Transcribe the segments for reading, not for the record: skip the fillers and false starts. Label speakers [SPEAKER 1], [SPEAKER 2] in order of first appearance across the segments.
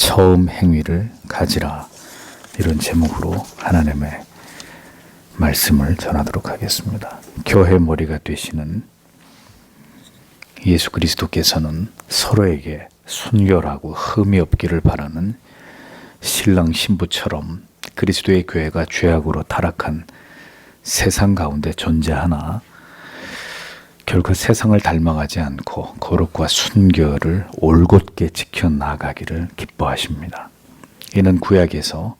[SPEAKER 1] 처음 행위를 가지라, 이런 제목으로 하나님의 말씀을 전하도록 하겠습니다. 교회 머리가 되시는 예수 그리스도께서는 서로에게 순결하고 흠이 없기를 바라는 신랑 신부처럼 그리스도의 교회가 죄악으로 타락한 세상 가운데 존재하나 결코 세상을 닮아가지 않고 거룩과 순결을 올곧게 지켜나가기를 기뻐하십니다. 이는 구약에서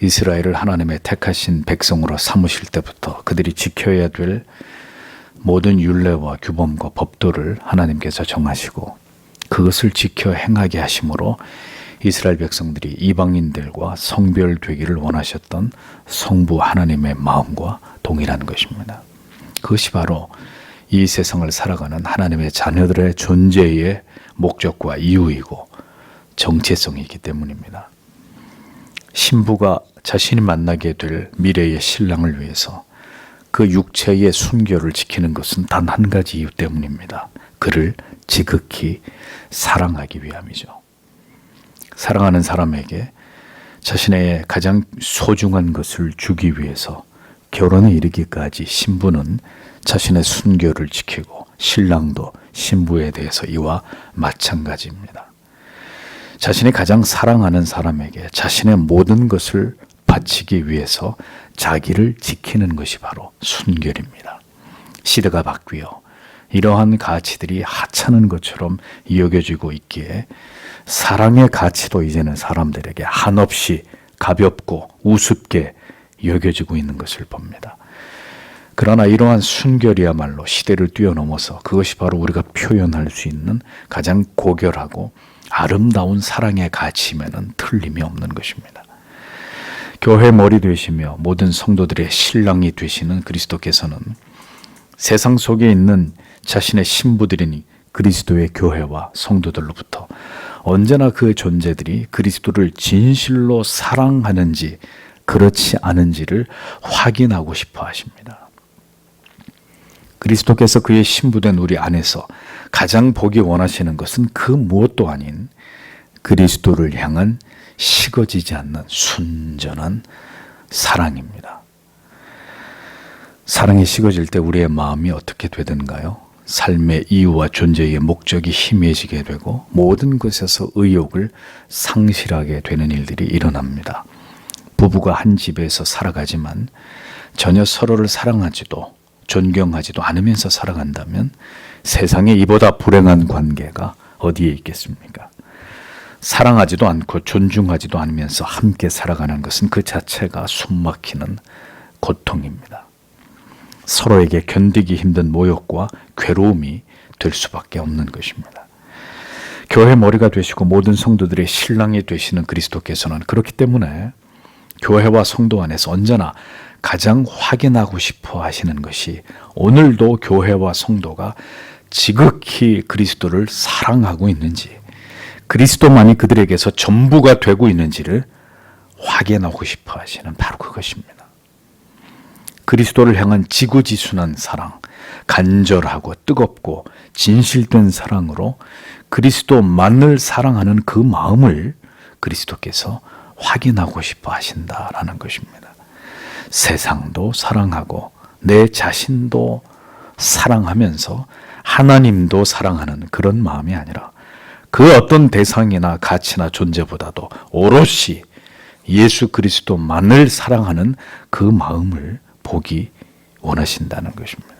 [SPEAKER 1] 이스라엘을 하나님의 택하신 백성으로 삼으실 때부터 그들이 지켜야 될 모든 율례와 규범과 법도를 하나님께서 정하시고 그것을 지켜 행하게 하심으로 이스라엘 백성들이 이방인들과 성별되기를 원하셨던 성부 하나님의 마음과 동일한 것입니다. 그것이 바로 이 세상을 살아가는 하나님의 자녀들의 존재의 목적과 이유이고 정체성이기 때문입니다. 신부가 자신이 만나게 될 미래의 신랑을 위해서 그 육체의 순결을 지키는 것은 단 한 가지 이유 때문입니다. 그를 지극히 사랑하기 위함이죠. 사랑하는 사람에게 자신의 가장 소중한 것을 주기 위해서 결혼에 이르기까지 신부는 자신의 순결을 지키고 신랑도 신부에 대해서 이와 마찬가지입니다. 자신이 가장 사랑하는 사람에게 자신의 모든 것을 바치기 위해서 자기를 지키는 것이 바로 순결입니다. 시대가 바뀌어 이러한 가치들이 하찮은 것처럼 여겨지고 있기에 사랑의 가치도 이제는 사람들에게 한없이 가볍고 우습게 여겨지고 있는 것을 봅니다. 그러나 이러한 순결이야말로 시대를 뛰어넘어서 그것이 바로 우리가 표현할 수 있는 가장 고결하고 아름다운 사랑의 가치면은 틀림이 없는 것입니다. 교회 머리 되시며 모든 성도들의 신랑이 되시는 그리스도께서는 세상 속에 있는 자신의 신부들인 그리스도의 교회와 성도들로부터 언제나 그 존재들이 그리스도를 진실로 사랑하는지 그렇지 않은지를 확인하고 싶어 하십니다. 그리스도께서 그의 신부된 우리 안에서 가장 보기 원하시는 것은 그 무엇도 아닌 그리스도를 향한 식어지지 않는 순전한 사랑입니다. 사랑이 식어질 때 우리의 마음이 어떻게 되든가요? 삶의 이유와 존재의 목적이 희미해지게 되고 모든 것에서 의욕을 상실하게 되는 일들이 일어납니다. 부부가 한 집에서 살아가지만 전혀 서로를 사랑하지도 존경하지도 않으면서 살아간다면 세상에 이보다 불행한 관계가 어디에 있겠습니까? 사랑하지도 않고 존중하지도 않으면서 함께 살아가는 것은 그 자체가 숨막히는 고통입니다. 서로에게 견디기 힘든 모욕과 괴로움이 될 수밖에 없는 것입니다. 교회 머리가 되시고 모든 성도들의 신랑이 되시는 그리스도께서는 그렇기 때문에 교회와 성도 안에서 언제나 가장 확인하고 싶어 하시는 것이 오늘도 교회와 성도가 지극히 그리스도를 사랑하고 있는지 그리스도만이 그들에게서 전부가 되고 있는지를 확인하고 싶어 하시는 바로 그것입니다. 그리스도를 향한 지구지순한 사랑, 간절하고 뜨겁고 진실된 사랑으로 그리스도만을 사랑하는 그 마음을 그리스도께서 확인하고 싶어 하신다라는 것입니다. 세상도 사랑하고 내 자신도 사랑하면서 하나님도 사랑하는 그런 마음이 아니라 그 어떤 대상이나 가치나 존재보다도 오롯이 예수 그리스도만을 사랑하는 그 마음을 보기 원하신다는 것입니다.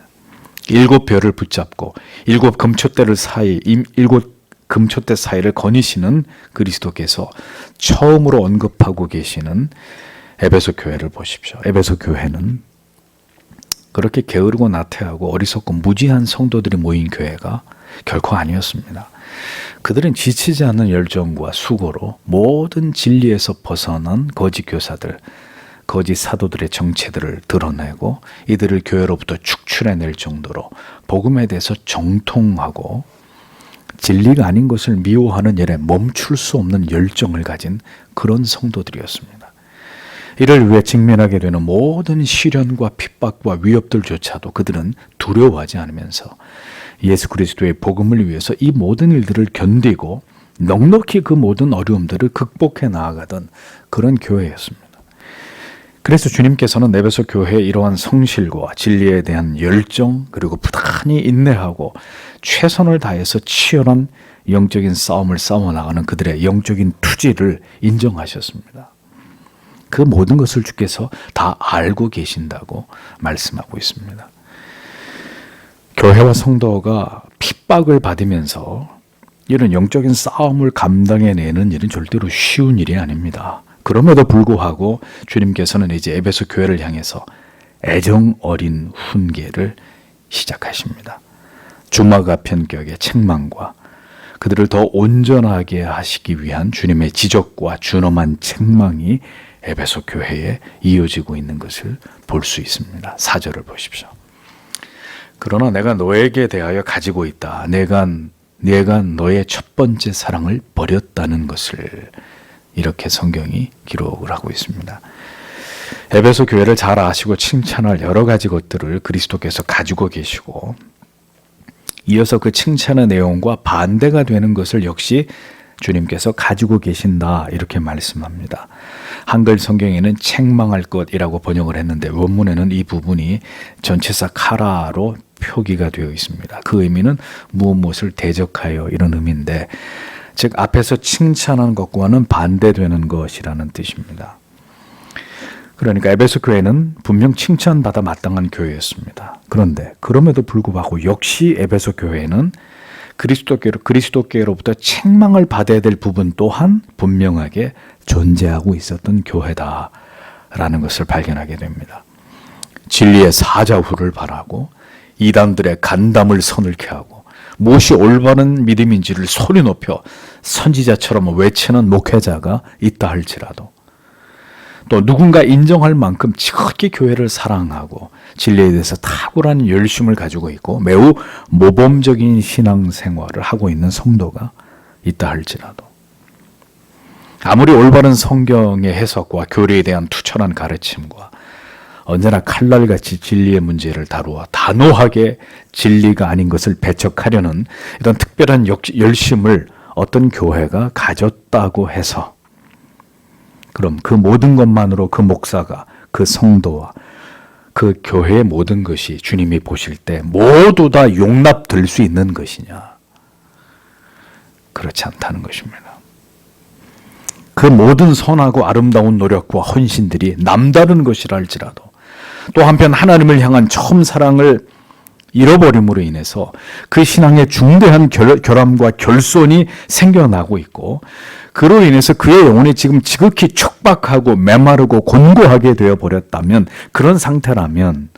[SPEAKER 1] 7별을 붙잡고 7금초대 사이를 거니시는 그리스도께서 처음으로 언급하고 계시는 에베소 교회를 보십시오. 에베소 교회는 그렇게 게으르고 나태하고 어리석고 무지한 성도들이 모인 교회가 결코 아니었습니다. 그들은 지치지 않는 열정과 수고로 모든 진리에서 벗어난 거짓 교사들, 거짓 사도들의 정체들을 드러내고 이들을 교회로부터 축출해낼 정도로 복음에 대해서 정통하고 진리가 아닌 것을 미워하는 일에 멈출 수 없는 열정을 가진 그런 성도들이었습니다. 이를 위해 직면하게 되는 모든 시련과 핍박과 위협들조차도 그들은 두려워하지 않으면서 예수 그리스도의 복음을 위해서 이 모든 일들을 견디고 넉넉히 그 모든 어려움들을 극복해 나아가던 그런 교회였습니다. 그래서 주님께서는 에베소 교회의 이러한 성실과 진리에 대한 열정, 그리고 부단히 인내하고 최선을 다해서 치열한 영적인 싸움을 싸워나가는 그들의 영적인 투지를 인정하셨습니다. 그 모든 것을 주께서 다 알고 계신다고 말씀하고 있습니다. 교회와 성도가 핍박을 받으면서 이런 영적인 싸움을 감당해내는 일은 절대로 쉬운 일이 아닙니다. 그럼에도 불구하고 주님께서는 이제 에베소 교회를 향해서 애정 어린 훈계를 시작하십니다. 주마가 편격의 책망과 그들을 더 온전하게 하시기 위한 주님의 지적과 준엄한 책망이 에베소 교회에 이어지고 있는 것을 볼 수 있습니다. 4절을 보십시오. 그러나 내가 너에게 대하여 가지고 있다. 내가 너의 첫 번째 사랑을 버렸다는 것을, 이렇게 성경이 기록을 하고 있습니다. 에베소 교회를 잘 아시고 칭찬할 여러 가지 것들을 그리스도께서 가지고 계시고, 이어서 그 칭찬의 내용과 반대가 되는 것을 역시 주님께서 가지고 계신다, 이렇게 말씀합니다. 한글 성경에는 책망할 것이라고 번역을 했는데 원문에는 이 부분이 전치사 카라로 표기가 되어 있습니다. 그 의미는 무엇을 대적하여, 이런 의미인데, 즉 앞에서 칭찬한 것과는 반대되는 것이라는 뜻입니다. 그러니까 에베소 교회는 분명 칭찬받아 마땅한 교회였습니다. 그런데 그럼에도 불구하고 역시 에베소 교회는 그리스도께로부터 책망을 받아야 될 부분 또한 분명하게 존재하고 있었던 교회다라는 것을 발견하게 됩니다. 진리의 사자후를 바라고 이단들의 간담을 서늘케 하고 무엇이 올바른 믿음인지를 소리 높여 선지자처럼 외치는 목회자가 있다 할지라도, 또 누군가 인정할 만큼 지극히 교회를 사랑하고 진리에 대해서 탁월한 열심을 가지고 있고 매우 모범적인 신앙생활을 하고 있는 성도가 있다 할지라도, 아무리 올바른 성경의 해석과 교리에 대한 투철한 가르침과 언제나 칼날같이 진리의 문제를 다루어 단호하게 진리가 아닌 것을 배척하려는 이런 특별한 열심을 어떤 교회가 가졌다고 해서, 그럼 그 모든 것만으로 그 목사가, 그 성도와 그 교회의 모든 것이 주님이 보실 때 모두 다 용납될 수 있는 것이냐? 그렇지 않다는 것입니다. 그 모든 선하고 아름다운 노력과 헌신들이 남다른 것이라 할지라도, 또 한편 하나님을 향한 처음 사랑을 잃어버림으로 인해서 그 신앙에 중대한 결함과 결손이 생겨나고 있고, 그로 인해서 그의 영혼이 지금 지극히 촉박하고 메마르고 곤고하게 되어버렸다면, 그런 상태라면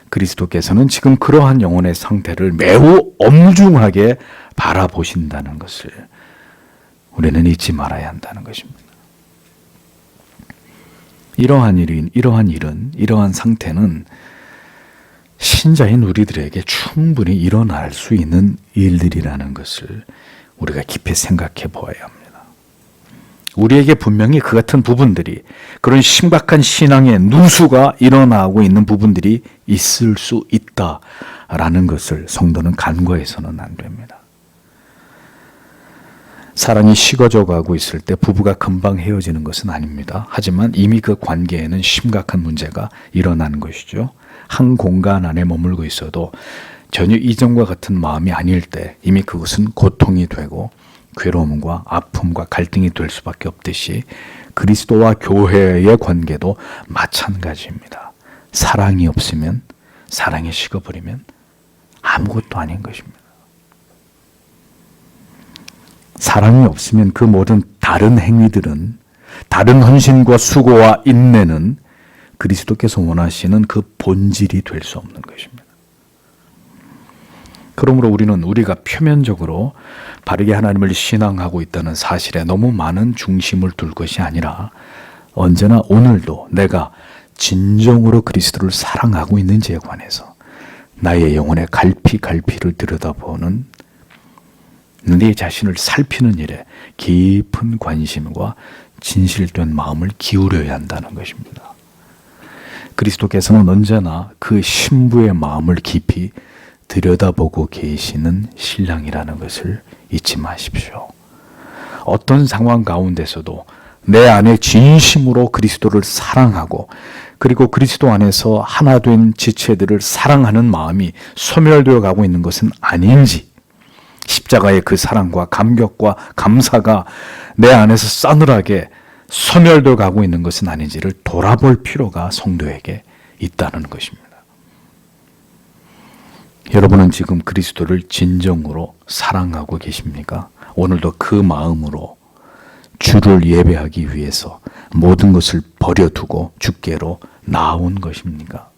[SPEAKER 1] 그리스도께서는 지금 그러한 영혼의 상태를 매우 엄중하게 바라보신다는 것을 우리는 잊지 말아야 한다는 것입니다. 이러한 상태는 신자인 우리들에게 충분히 일어날 수 있는 일들이라는 것을 우리가 깊이 생각해 보아야 합니다. 우리에게 분명히 그 같은 부분들이, 그런 심각한 신앙의 누수가 일어나고 있는 부분들이 있을 수 있다라는 것을 성도는 간과해서는 안 됩니다. 사랑이 식어져 가고 있을 때 부부가 금방 헤어지는 것은 아닙니다. 하지만 이미 그 관계에는 심각한 문제가 일어나는 것이죠. 한 공간 안에 머물고 있어도 전혀 이전과 같은 마음이 아닐 때 이미 그것은 고통이 되고 괴로움과 아픔과 갈등이 될 수밖에 없듯이 그리스도와 교회의 관계도 마찬가지입니다. 사랑이 없으면, 사랑이 식어버리면 아무것도 아닌 것입니다. 사랑이 없으면 그 모든 다른 행위들은, 다른 헌신과 수고와 인내는 그리스도께서 원하시는 그 본질이 될 수 없는 것입니다. 그러므로 우리는 우리가 표면적으로 바르게 하나님을 신앙하고 있다는 사실에 너무 많은 중심을 둘 것이 아니라, 언제나 오늘도 내가 진정으로 그리스도를 사랑하고 있는지에 관해서 나의 영혼의 갈피를 들여다보는, 네 자신을 살피는 일에 깊은 관심과 진실된 마음을 기울여야 한다는 것입니다. 그리스도께서는 언제나 그 신부의 마음을 깊이 들여다보고 계시는 신랑이라는 것을 잊지 마십시오. 어떤 상황 가운데서도 내 안에 진심으로 그리스도를 사랑하고 그리고 그리스도 안에서 하나 된 지체들을 사랑하는 마음이 소멸되어 가고 있는 것은 아닌지, 십자가의 그 사랑과 감격과 감사가 내 안에서 싸늘하게 소멸되어 가고 있는 것은 아닌지를 돌아볼 필요가 성도에게 있다는 것입니다. 여러분은 지금 그리스도를 진정으로 사랑하고 계십니까? 오늘도 그 마음으로 주를 예배하기 위해서 모든 것을 버려두고 주께로 나온 것입니까?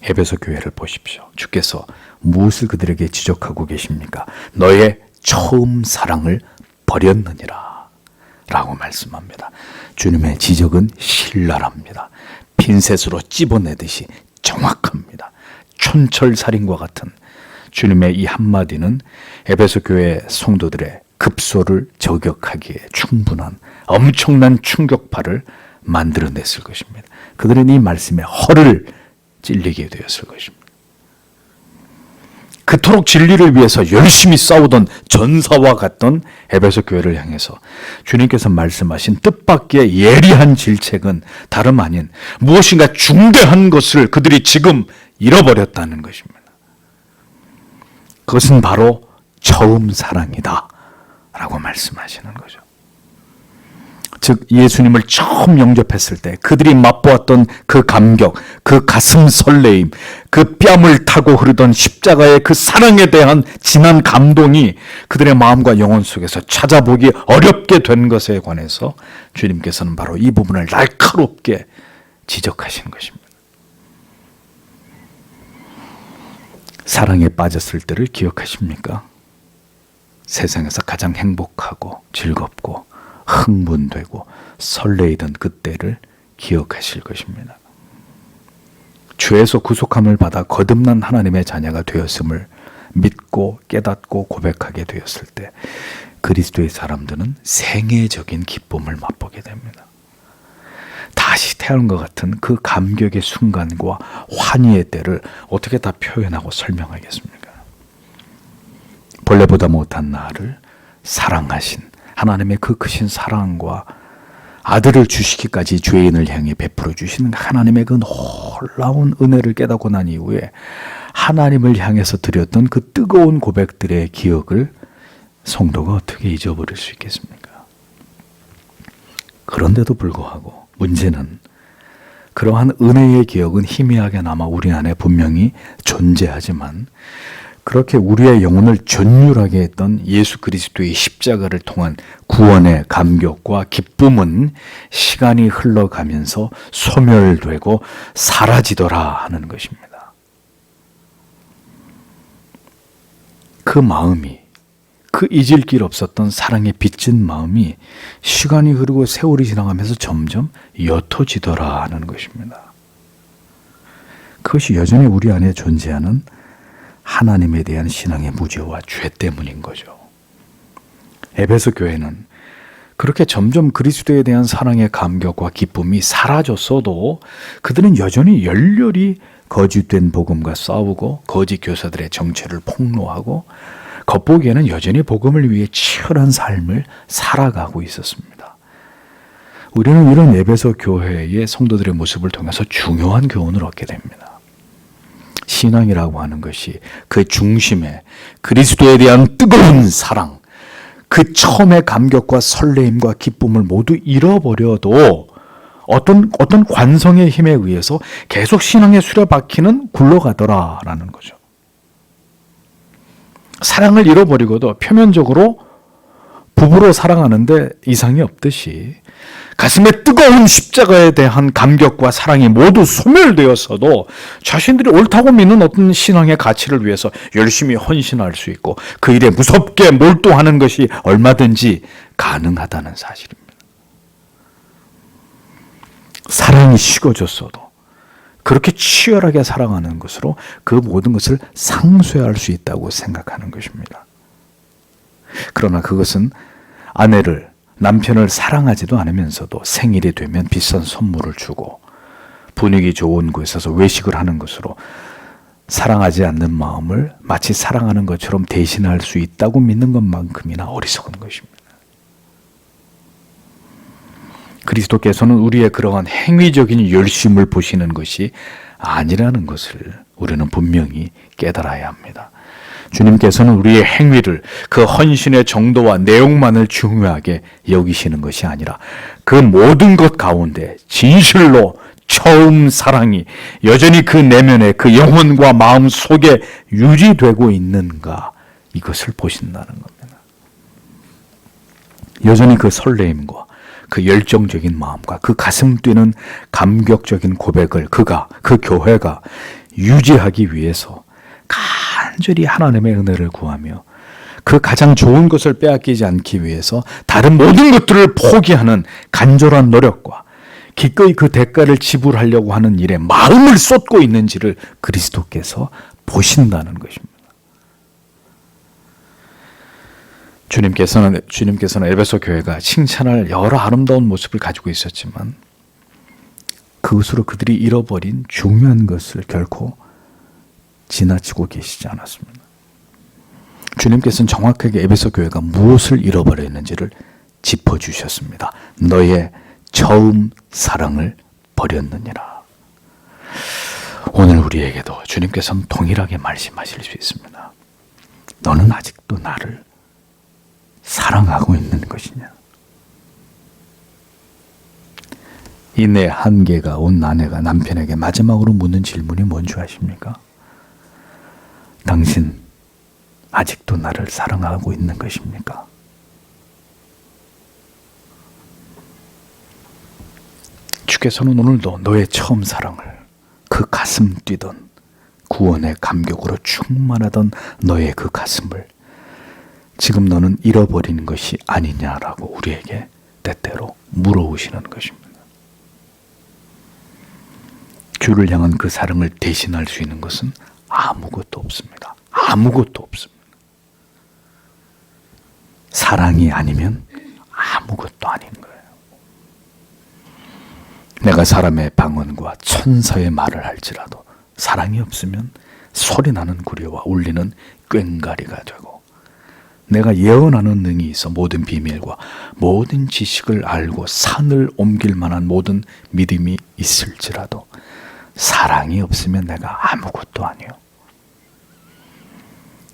[SPEAKER 1] 에베소 교회를 보십시오. 주께서 무엇을 그들에게 지적하고 계십니까? 너의 처음 사랑을 버렸느니라 라고 말씀합니다. 주님의 지적은 신랄합니다. 핀셋으로 찝어내듯이 정확합니다. 촌철살인과 같은 주님의 이 한마디는 에베소 교회 성도들의 급소를 저격하기에 충분한 엄청난 충격파를 만들어냈을 것입니다. 그들은 이 말씀에 허를 찔리게 되었을 것입니다. 그토록 진리를 위해서 열심히 싸우던 전사와 같던 에베소 교회를 향해서 주님께서 말씀하신 뜻밖의 예리한 질책은 다름 아닌 무엇인가 중대한 것을 그들이 지금 잃어버렸다는 것입니다. 그것은 바로 처음 사랑이다 라고 말씀하시는 거죠. 즉 예수님을 처음 영접했을 때 그들이 맛보았던 그 감격, 그 가슴 설레임, 그 뺨을 타고 흐르던 십자가의 그 사랑에 대한 진한 감동이 그들의 마음과 영혼 속에서 찾아보기 어렵게 된 것에 관해서 주님께서는 바로 이 부분을 날카롭게 지적하신 것입니다. 사랑에 빠졌을 때를 기억하십니까? 세상에서 가장 행복하고 즐겁고 흥분되고 설레이던 그때를 기억하실 것입니다. 죄에서 구속함을 받아 거듭난 하나님의 자녀가 되었음을 믿고 깨닫고 고백하게 되었을 때 그리스도의 사람들은 생애적인 기쁨을 맛보게 됩니다. 다시 태어난 것 같은 그 감격의 순간과 환희의 때를 어떻게 다 표현하고 설명하겠습니까? 본래보다 못한 나를 사랑하신 하나님의 그 크신 사랑과 아들을 주시기까지 죄인을 향해 베풀어 주시는 하나님의 그 놀라운 은혜를 깨닫고 난 이후에 하나님을 향해서 드렸던 그 뜨거운 고백들의 기억을 성도가 어떻게 잊어버릴 수 있겠습니까? 그런데도 불구하고 문제는 그러한 은혜의 기억은 희미하게 남아 우리 안에 분명히 존재하지만 그렇게 우리의 영혼을 전율하게 했던 예수 그리스도의 십자가를 통한 구원의 감격과 기쁨은 시간이 흘러가면서 소멸되고 사라지더라 하는 것입니다. 그 마음이, 그 잊을 길 없었던 사랑에 빚진 마음이 시간이 흐르고 세월이 지나가면서 점점 옅어지더라 하는 것입니다. 그것이 여전히 우리 안에 존재하는 하나님에 대한 신앙의 무죄와 죄 때문인 거죠. 에베소 교회는 그렇게 점점 그리스도에 대한 사랑의 감격과 기쁨이 사라졌어도 그들은 여전히 열렬히 거짓된 복음과 싸우고 거짓 교사들의 정체를 폭로하고 겉보기에는 여전히 복음을 위해 치열한 삶을 살아가고 있었습니다. 우리는 이런 에베소 교회의 성도들의 모습을 통해서 중요한 교훈을 얻게 됩니다. 신앙이라고 하는 것이 그 중심에 그리스도에 대한 뜨거운 사랑, 그 처음의 감격과 설레임과 기쁨을 모두 잃어버려도 어떤 관성의 힘에 의해서 계속 신앙의 수레바퀴는 굴러가더라라는 거죠. 사랑을 잃어버리고도 표면적으로 부부로 사랑하는데 이상이 없듯이 가슴에 뜨거운 십자가에 대한 감격과 사랑이 모두 소멸되었어도 자신들이 옳다고 믿는 어떤 신앙의 가치를 위해서 열심히 헌신할 수 있고 그 일에 무섭게 몰두하는 것이 얼마든지 가능하다는 사실입니다. 사랑이 식어졌어도 그렇게 치열하게 사랑하는 것으로 그 모든 것을 상쇄할 수 있다고 생각하는 것입니다. 그러나 그것은 남편을 사랑하지도 않으면서도 생일이 되면 비싼 선물을 주고 분위기 좋은 곳에서 외식을 하는 것으로 사랑하지 않는 마음을 마치 사랑하는 것처럼 대신할 수 있다고 믿는 것만큼이나 어리석은 것입니다. 그리스도께서는 우리의 그러한 행위적인 열심을 보시는 것이 아니라는 것을 우리는 분명히 깨달아야 합니다. 주님께서는 우리의 행위를, 그 헌신의 정도와 내용만을 중요하게 여기시는 것이 아니라 그 모든 것 가운데 진실로 처음 사랑이 여전히 그 내면에, 그 영혼과 마음 속에 유지되고 있는가, 이것을 보신다는 겁니다. 여전히 그 설레임과 그 열정적인 마음과 그 가슴 뛰는 감격적인 고백을 그 교회가 유지하기 위해서 간절히 하나님의 은혜를 구하며 그 가장 좋은 것을 빼앗기지 않기 위해서 다른 모든 것들을 포기하는 간절한 노력과 기꺼이 그 대가를 지불하려고 하는 일에 마음을 쏟고 있는지를 그리스도께서 보신다는 것입니다. 주님께서는 에베소 교회가 칭찬할 여러 아름다운 모습을 가지고 있었지만 그것으로 그들이 잃어버린 중요한 것을 결코 지나치고 계시지 않았습니다. 주님께서는 정확하게 에베소 교회가 무엇을 잃어버렸는지를 짚어주셨습니다. 너의 처음 사랑을 버렸느니라. 오늘 우리에게도 주님께서는 동일하게 말씀하실 수 있습니다. 너는 아직도 나를 사랑하고 있는 것이냐? 이 내 한계가 온 아내가 남편에게 마지막으로 묻는 질문이 뭔지 아십니까? 당신 아직도 나를 사랑하고 있는 것입니까? 주께서는 오늘도 너의 처음 사랑을, 그 가슴 뛰던 구원의 감격으로 충만하던 너의 그 가슴을 지금 너는 잃어버린 것이 아니냐라고 우리에게 때때로 물어오시는 것입니다. 주를 향한 그 사랑을 대신할 수 있는 것은 아무것도 없습니다. 아무것도 없습니다. 사랑이 아니면 아무것도 아닌 거예요. 내가 사람의 방언과 천사의 말을 할지라도 사랑이 없으면 소리나는 구려와 울리는 꽹가리가 되고, 내가 예언하는 능이 있어 모든 비밀과 모든 지식을 알고 산을 옮길 만한 모든 믿음이 있을지라도 사랑이 없으면 내가 아무것도 아니요.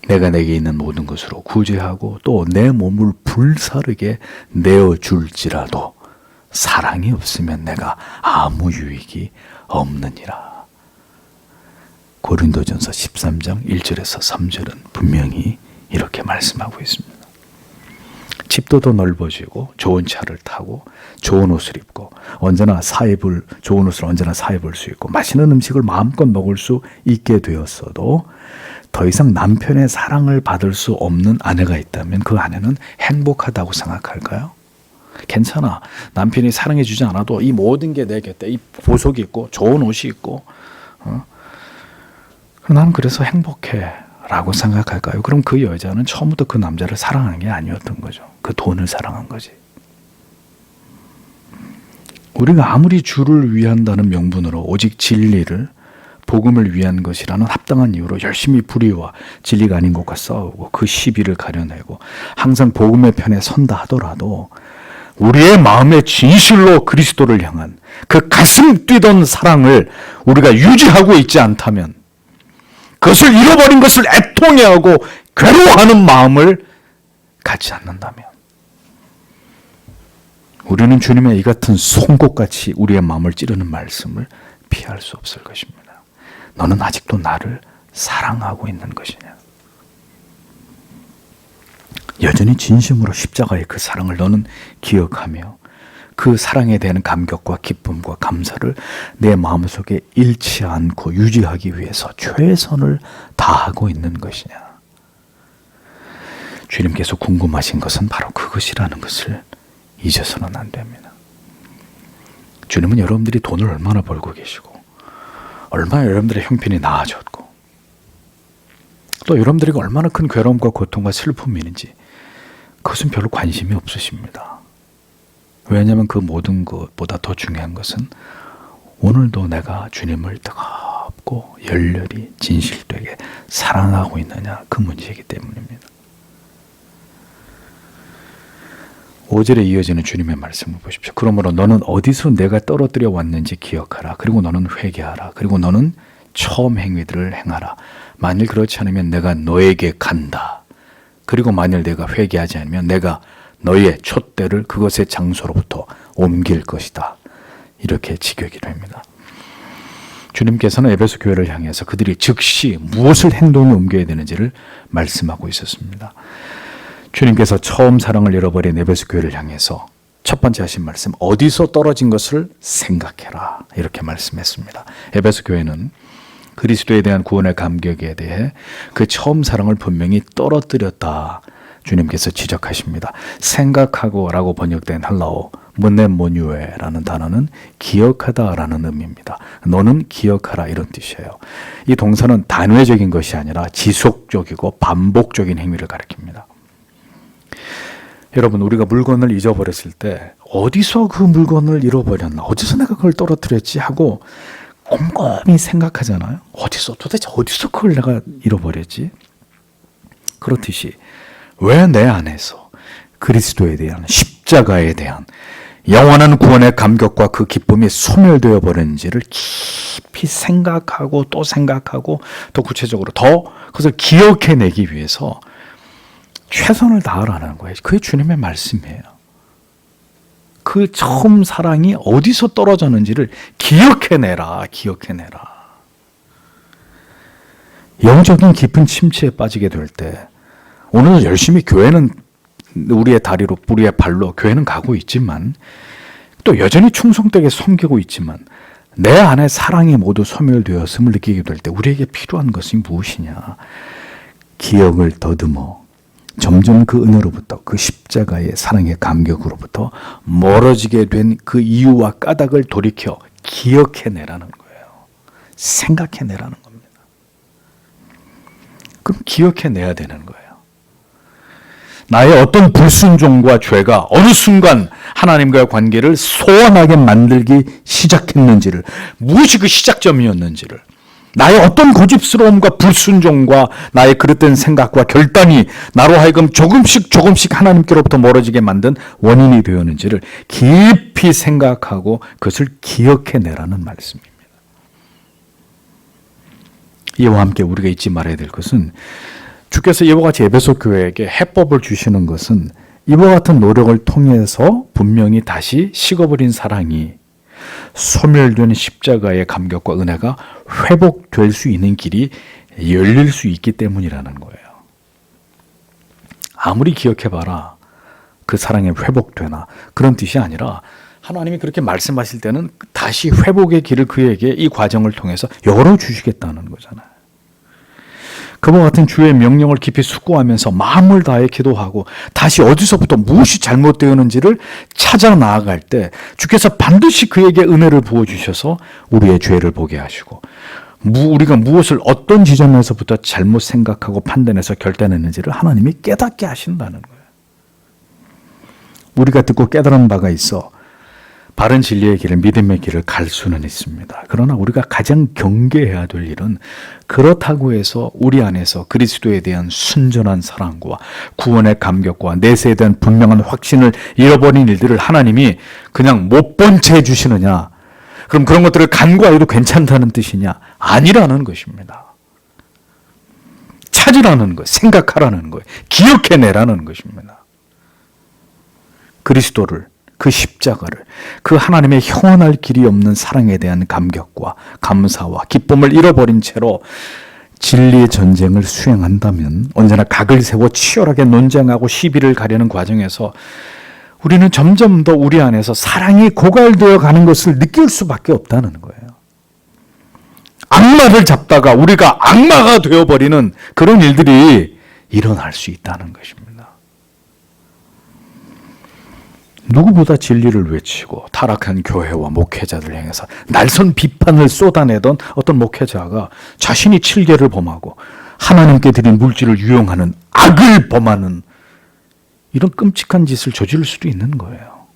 [SPEAKER 1] 내가 내게 있는 모든 것으로 구제하고 또 내 몸을 불사르게 내어줄지라도 사랑이 없으면 내가 아무 유익이 없느니라. 고린도전서 13장 1절에서 3절은 분명히 이렇게 말씀하고 있습니다. 집도 더 넓어지고 좋은 차를 타고 좋은 옷을 입고 좋은 옷을 언제나 사입을 수 있고 맛있는 음식을 마음껏 먹을 수 있게 되었어도 더 이상 남편의 사랑을 받을 수 없는 아내가 있다면 그 아내는 행복하다고 생각할까요? 괜찮아. 남편이 사랑해 주지 않아도 이 모든 게 내 곁에 이 보석이 있고 좋은 옷이 있고 나는 그래서 행복해 라고 생각할까요? 그럼 그 여자는 처음부터 그 남자를 사랑한 게 아니었던 거죠. 그 돈을 사랑한 거지. 우리가 아무리 주를 위한다는 명분으로 오직 진리를, 복음을 위한 것이라는 합당한 이유로 열심히 불의와 진리가 아닌 것과 싸우고 그 시비를 가려내고 항상 복음의 편에 선다 하더라도 우리의 마음에 진실로 그리스도를 향한 그 가슴 뛰던 사랑을 우리가 유지하고 있지 않다면, 그것을 잃어버린 것을 애통해하고 괴로워하는 마음을 갖지 않는다면 우리는 주님의 이 같은 송곳같이 우리의 마음을 찌르는 말씀을 피할 수 없을 것입니다. 너는 아직도 나를 사랑하고 있는 것이냐? 여전히 진심으로 십자가의 그 사랑을 너는 기억하며 그 사랑에 대한 감격과 기쁨과 감사를 내 마음속에 잃지 않고 유지하기 위해서 최선을 다하고 있는 것이냐? 주님께서 궁금하신 것은 바로 그것이라는 것을 잊어서는 안 됩니다. 주님은 여러분들이 돈을 얼마나 벌고 계시고 얼마나 여러분들의 형편이 나아졌고 또 여러분들에게 얼마나 큰 괴로움과 고통과 슬픔이 있는지 그것은 별로 관심이 없으십니다. 왜냐하면 그 모든 것보다 더 중요한 것은 오늘도 내가 주님을 뜨겁게 믿고 열렬히 진실되게 사랑하고 있느냐, 그 문제이기 때문입니다. 5절에 이어지는 주님의 말씀을 보십시오. 그러므로 너는 어디서 내가 떨어뜨려 왔는지 기억하라. 그리고 너는 회개하라. 그리고 너는 처음 행위들을 행하라. 만일 그렇지 않으면 내가 너에게 간다. 그리고 만일 내가 회개하지 않으면 내가 너의 촛대를 그것의 장소로부터 옮길 것이다. 이렇게 직역이 됩니다. 주님께서는 에베소 교회를 향해서 그들이 즉시 무엇을 행동에 옮겨야 되는지를 말씀하고 있었습니다. 주님께서 처음 사랑을 잃어버린 에베소 교회를 향해서 첫 번째 하신 말씀, 어디서 떨어진 것을 생각해라, 이렇게 말씀했습니다. 에베소 교회는 그리스도에 대한 구원의 감격에 대해 그 처음 사랑을 분명히 떨어뜨렸다, 주님께서 지적하십니다. 생각하고 라고 번역된 헬라어 문네모뉴에라는 단어는 기억하다라는 의미입니다. 너는 기억하라, 이런 뜻이에요. 이 동사는 단회적인 것이 아니라 지속적이고 반복적인 행위를 가리킵니다. 여러분, 우리가 물건을 잊어버렸을 때 어디서 그 물건을 잃어버렸나, 어디서 내가 그걸 떨어뜨렸지 하고 곰곰이 생각하잖아요. 도대체 어디서 그걸 내가 잃어버렸지? 그렇듯이 왜 내 안에서 그리스도에 대한, 십자가에 대한 영원한 구원의 감격과 그 기쁨이 소멸되어 버렸는지를 깊이 생각하고 또 생각하고 또 구체적으로 더 그것을 기억해내기 위해서 최선을 다하라는 거예요. 그게 주님의 말씀이에요. 그 처음 사랑이 어디서 떨어졌는지를 기억해내라. 영적인 깊은 침체에 빠지게 될 때, 오늘 열심히 교회는 우리의 다리로, 우리의 발로 교회는 가고 있지만, 또 여전히 충성되게 섬기고 있지만, 내 안에 사랑이 모두 소멸되었음을 느끼게 될 때 우리에게 필요한 것이 무엇이냐? 기억을 더듬어 점점 그 은혜로부터, 그 십자가의 사랑의 감격으로부터 멀어지게 된 그 이유와 까닭을 돌이켜 기억해내라는 거예요. 생각해내라는 겁니다. 그럼 기억해내야 되는 거예요. 나의 어떤 불순종과 죄가 어느 순간 하나님과의 관계를 소원하게 만들기 시작했는지를, 무엇이 그 시작점이었는지를, 나의 어떤 고집스러움과 불순종과 나의 그릇된 생각과 결단이 나로 하여금 조금씩 하나님께로부터 멀어지게 만든 원인이 되었는지를 깊이 생각하고 그것을 기억해내라는 말씀입니다. 이와 함께 우리가 잊지 말아야 될 것은, 주께서 이와 같이 에베소 교회에게 해법을 주시는 것은 이와 같은 노력을 통해서 분명히 다시 식어버린 사랑이, 소멸된 십자가의 감격과 은혜가 회복될 수 있는 길이 열릴 수 있기 때문이라는 거예요. 아무리 기억해봐라 그 사랑이 회복되나, 그런 뜻이 아니라 하나님이 그렇게 말씀하실 때는 다시 회복의 길을 그에게 이 과정을 통해서 열어주시겠다는 거잖아요. 그와 같은 주의 명령을 깊이 숙고하면서 마음을 다해 기도하고 다시 어디서부터 무엇이 잘못되었는지를 찾아 나아갈 때 주께서 반드시 그에게 은혜를 부어주셔서 우리의 죄를 보게 하시고, 우리가 무엇을 어떤 지점에서부터 잘못 생각하고 판단해서 결단했는지를 하나님이 깨닫게 하신다는 거예요. 우리가 듣고 깨달은 바가 있어 바른 진리의 길을, 믿음의 길을 갈 수는 있습니다. 그러나 우리가 가장 경계해야 될 일은, 그렇다고 해서 우리 안에서 그리스도에 대한 순전한 사랑과 구원의 감격과 내세에 대한 분명한 확신을 잃어버린 일들을 하나님이 그냥 못 본 채 해주시느냐? 그럼 그런 것들을 간과해도 괜찮다는 뜻이냐? 아니라는 것입니다. 찾으라는 것, 생각하라는 것, 기억해내라는 것입니다. 그리스도를, 그 십자가를, 그 하나님의 형언할 길이 없는 사랑에 대한 감격과 감사와 기쁨을 잃어버린 채로 진리의 전쟁을 수행한다면 언제나 각을 세워 치열하게 논쟁하고 시비를 가려는 과정에서 우리는 점점 더 우리 안에서 사랑이 고갈되어 가는 것을 느낄 수밖에 없다는 거예요. 악마를 잡다가 우리가 악마가 되어버리는 그런 일들이 일어날 수 있다는 것입니다. 누구보다 진리를 외치고 타락한 교회와 목회자들 향해서 날선 비판을 쏟아내던 어떤 목회자가 자신이 칠계를 범하고 하나님께 드린 물질을 유용하는 악을 범하는 이런 끔찍한 짓을 저지를 수도 있는 거예요.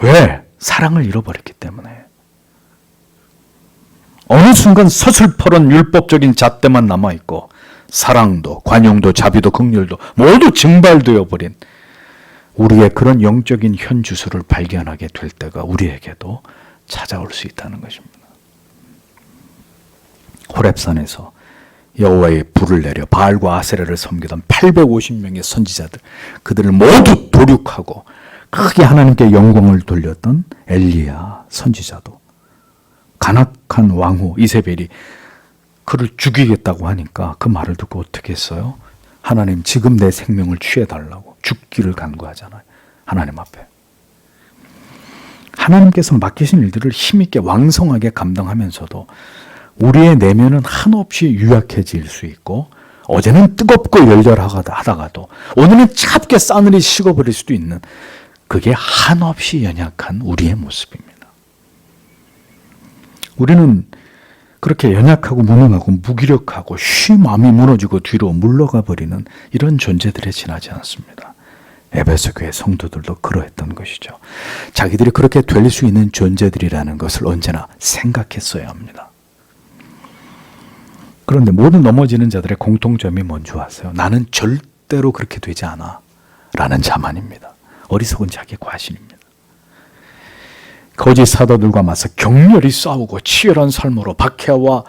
[SPEAKER 1] 왜? 사랑을 잃어버렸기 때문에. 어느 순간 서슬퍼런 율법적인 잣대만 남아있고 사랑도 관용도 자비도 긍휼도 모두 증발되어 버린 우리의 그런 영적인 현주소를 발견하게 될 때가 우리에게도 찾아올 수 있다는 것입니다. 호렙산에서 여호와의 불을 내려 바알과 아세라를 섬기던 850명의 선지자들, 그들을 모두 도륙하고 크게 하나님께 영광을 돌렸던 엘리야 선지자도 간악한 왕후 이세벨이 그를 죽이겠다고 하니까 그 말을 듣고 어떻게 했어요? 하나님, 지금 내 생명을 취해달라고 죽기를 간구하잖아요. 하나님 앞에. 하나님께서 맡기신 일들을 힘있게 왕성하게 감당하면서도 우리의 내면은 한없이 유약해질 수 있고, 어제는 뜨겁고 열렬하다가도 오늘은 차갑게 싸늘히 식어버릴 수도 있는, 그게 한없이 연약한 우리의 모습입니다. 우리는 그렇게 연약하고 무능하고 무기력하고 쉬 마음이 무너지고 뒤로 물러가 버리는 이런 존재들에 지나지 않습니다. 에베소 교회 성도들도 그러했던 것이죠. 자기들이 그렇게 될 수 있는 존재들이라는 것을 언제나 생각했어야 합니다. 그런데 모든 넘어지는 자들의 공통점이 뭔지 아세요? 나는 절대로 그렇게 되지 않아 라는 자만입니다. 어리석은 자기 과신입니다. 거짓 사도들과 맞서 격렬히 싸우고 치열한 삶으로 박해와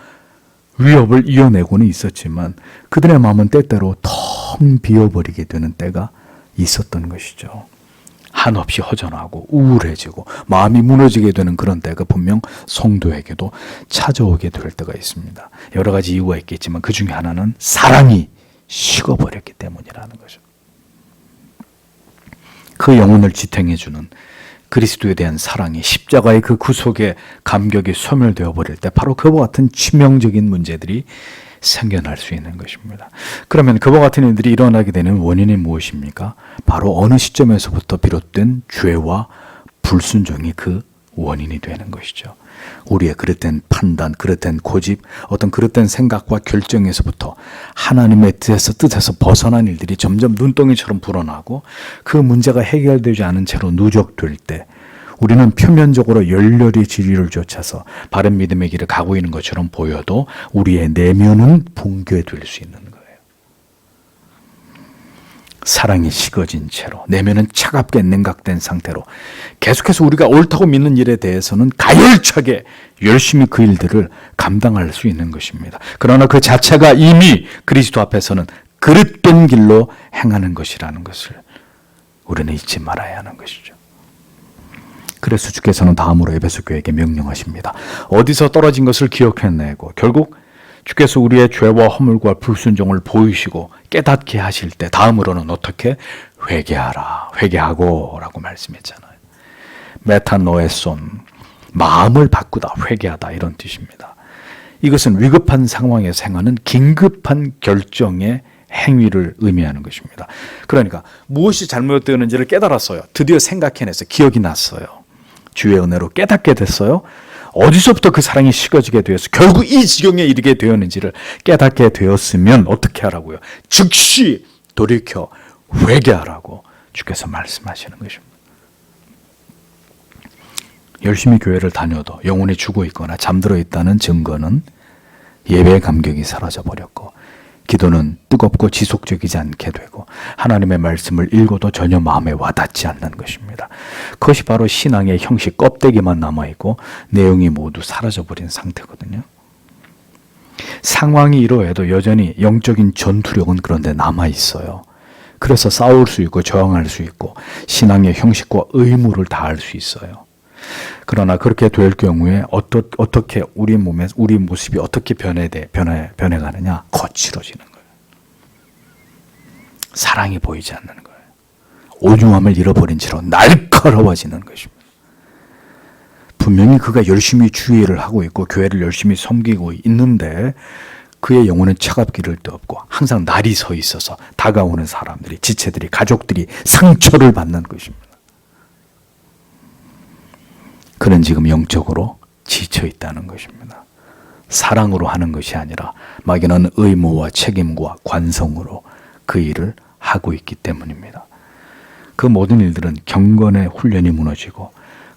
[SPEAKER 1] 위협을 이어내고는 있었지만 그들의 마음은 때때로 텅 비어버리게 되는 때가 있었던 것이죠. 한없이 허전하고 우울해지고 마음이 무너지게 되는 그런 때가 분명 성도에게도 찾아오게 될 때가 있습니다. 여러 가지 이유가 있겠지만 그 중에 하나는 사랑이 식어버렸기 때문이라는 거죠. 그 영혼을 지탱해주는 그리스도에 대한 사랑이, 십자가의 그 구속의 감격이 소멸되어 버릴 때 바로 그와 같은 치명적인 문제들이 생겨날 수 있는 것입니다. 그러면 그와 같은 일들이 일어나게 되는 원인이 무엇입니까? 바로 어느 시점에서부터 비롯된 죄와 불순종이 그 원인이 되는 것이죠. 우리의 그릇된 판단, 그릇된 고집, 어떤 그릇된 생각과 결정에서부터 하나님의 뜻에서 벗어난 일들이 점점 눈덩이처럼 불어나고 그 문제가 해결되지 않은 채로 누적될 때 우리는 표면적으로 열렬히 진리를 쫓아서 바른 믿음의 길을 가고 있는 것처럼 보여도 우리의 내면은 붕괴될 수 있는 거예요. 사랑이 식어진 채로 내면은 차갑게 냉각된 상태로 계속해서 우리가 옳다고 믿는 일에 대해서는 가열차게 열심히 그 일들을 감당할 수 있는 것입니다. 그러나 그 자체가 이미 그리스도 앞에서는 그릇된 길로 행하는 것이라는 것을 우리는 잊지 말아야 하는 것이죠. 그래서 주께서는 다음으로 에베소 교회에게 명령하십니다. 어디서 떨어진 것을 기억해내고 결국 주께서 우리의 죄와 허물과 불순종을 보이시고 깨닫게 하실 때 다음으로는 어떻게? 회개하라, 회개하고 라고 말씀했잖아요. 메타노에손, 마음을 바꾸다, 회개하다 이런 뜻입니다. 이것은 위급한 상황에서 행하는 긴급한 결정의 행위를 의미하는 것입니다. 그러니까 무엇이 잘못되었는지를 깨달았어요. 드디어 생각해내서 기억이 났어요. 주의 은혜로 깨닫게 됐어요. 어디서부터 그 사랑이 식어지게 되어서 결국 이 지경에 이르게 되었는지를 깨닫게 되었으면 어떻게 하라고요? 즉시 돌이켜 회개하라고 주께서 말씀하시는 것입니다. 열심히 교회를 다녀도 영혼이 죽어 있거나 잠들어 있다는 증거는 예배의 감격이 사라져버렸고 기도는 뜨겁고 지속적이지 않게 되고 하나님의 말씀을 읽어도 전혀 마음에 와닿지 않는 것입니다. 그것이 바로 신앙의 형식 껍데기만 남아있고 내용이 모두 사라져버린 상태거든요. 상황이 이러해도 여전히 영적인 전투력은 그런데 남아있어요. 그래서 싸울 수 있고 저항할 수 있고 신앙의 형식과 의무를 다할 수 있어요. 그러나 그렇게 될 경우에 어떻게 우리 몸에 우리 모습이 어떻게 변해가느냐? 거칠어지는 거예요. 사랑이 보이지 않는 거예요. 온유함을 잃어버린 채로 날카로워지는 것입니다. 분명히 그가 열심히 주의를 하고 있고 교회를 열심히 섬기고 있는데 그의 영혼은 차갑기를 데 없고 항상 날이 서 있어서 다가오는 사람들이, 지체들이, 가족들이 상처를 받는 것입니다. 그는 지금 영적으로 지쳐 있다는 것입니다. 사랑으로 하는 것이 아니라 막연한 의무와 책임과 관성으로 그 일을 하고 있기 때문입니다. 그 모든 일들은 경건의 훈련이 무너지고